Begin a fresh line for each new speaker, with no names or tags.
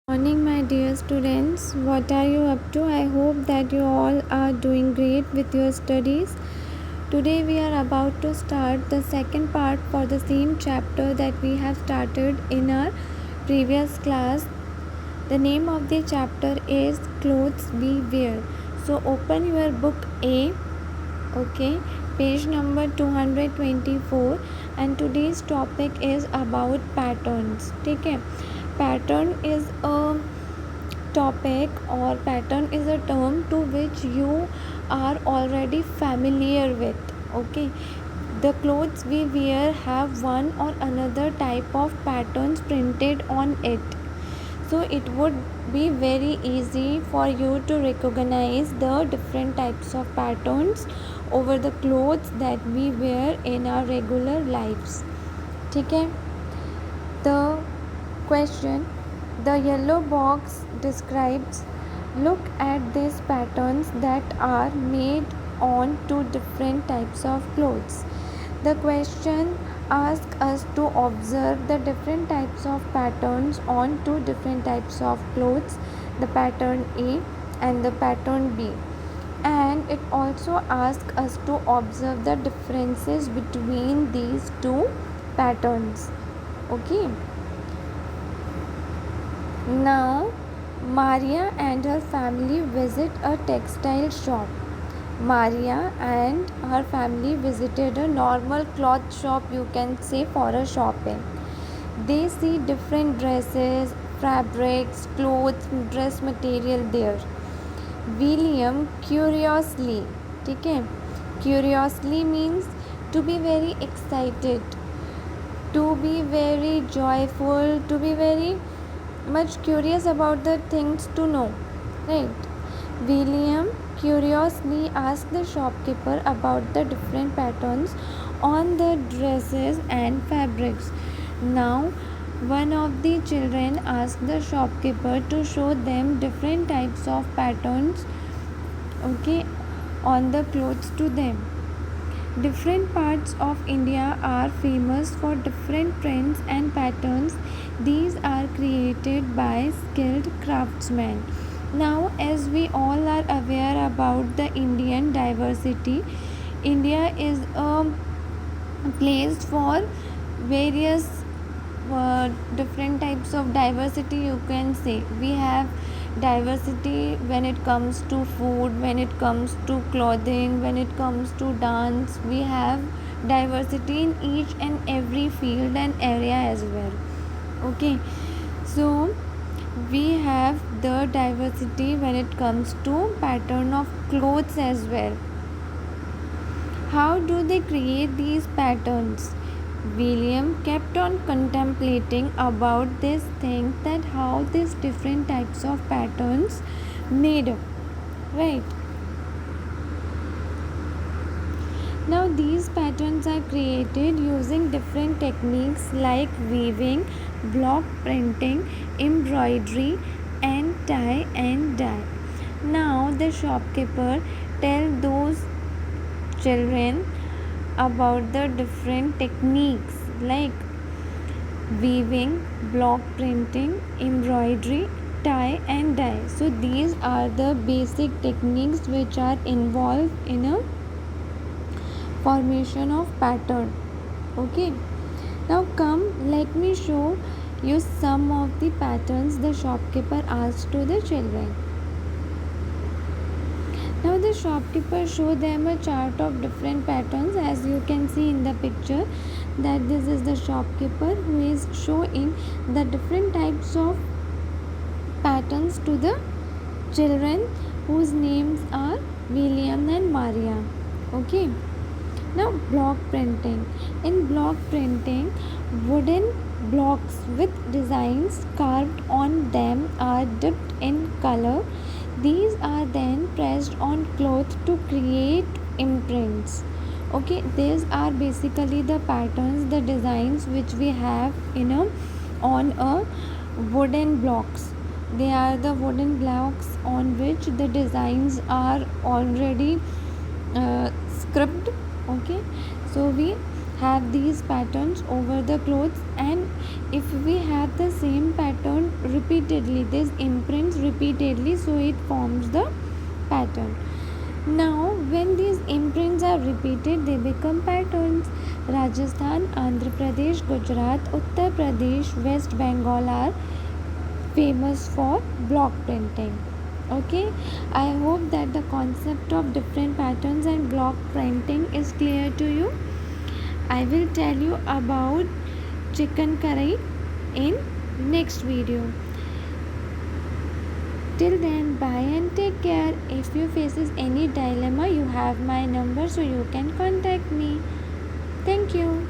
Morning, my dear students. What are you up to? I hope that you all are doing great with your studies. Today we are about to start the second part for the same chapter that we have started in our previous class. The name of the chapter is Clothes We Wear. So open your book A, okay, page number 224, and today's topic is about patterns. ठीक है, pattern is a topic or pattern is a term to which you are already familiar with. Okay, the clothes we wear have one or another type of patterns printed on it, so it would be very easy for you to recognize the different types of patterns over the clothes that we wear in our regular lives. ठीक है, the question, the yellow box describes, look at these patterns that are made on two different types of clothes. The question asks us to observe the different types of patterns on two different types of clothes, the pattern A and the pattern B. And it also asks us to observe the differences between these two patterns. Okay. Now, Maria and her family visit a textile shop. Maria and her family visited a normal cloth shop, you can say, for a shopping. They see different dresses, fabrics, clothes, dress material there. William curiously, ठीक है, curiously means to be very excited, to be very joyful, to be very much curious about the things to know, right? William curiously asked the shopkeeper about the different patterns on the dresses and fabrics. Now, one of the children asked the shopkeeper to show them different types of patterns, okay, on the clothes to them. Different parts of India are famous for different prints and patterns. These are created by skilled craftsmen. Now, as we all are aware about the Indian diversity, India is a place for various different types of diversity, you can say. We have diversity when it comes to food, when it comes to clothing, when it comes to dance. We have diversity in each and every field and area as well. Okay, so we have the diversity when it comes to pattern of clothes as well. How do they create these patterns? William kept on contemplating about this thing, that how these different types of patterns made up, right? Now these patterns are created using different techniques like weaving, block printing, embroidery, and tie and dye. Now the shopkeeper tell those children about the different techniques like weaving, block printing, embroidery, tie and dye. So these are the basic techniques which are involved in a formation of pattern. Okay, now come, let me show you some of the patterns the shopkeeper asked to the children. Now the shopkeeper showed them a chart of different patterns, as you can see in the picture, that this is the shopkeeper who is showing the different types of patterns to the children whose names are William and Maria. Okay. Now block printing. In block printing, wooden blocks with designs carved on them are dipped in color. These are then pressed on cloth to create imprints. Okay, these are basically the patterns, the designs which we have on a wooden blocks. They are the wooden blocks on which the designs are already scribed. Okay, so we have these patterns over the clothes, and if we have the same pattern repeatedly, this imprints repeatedly, so it forms the pattern. Now when these imprints are repeated, they become patterns. Rajasthan, Andhra Pradesh, Gujarat, Uttar Pradesh, West Bengal are famous for block printing. Okay, I hope that the concept of different patterns and block printing is clear to you. I will tell you about chicken curry in next video. Till then, bye and take care. If you faces any dilemma, you have my number, so you can contact me. Thank you.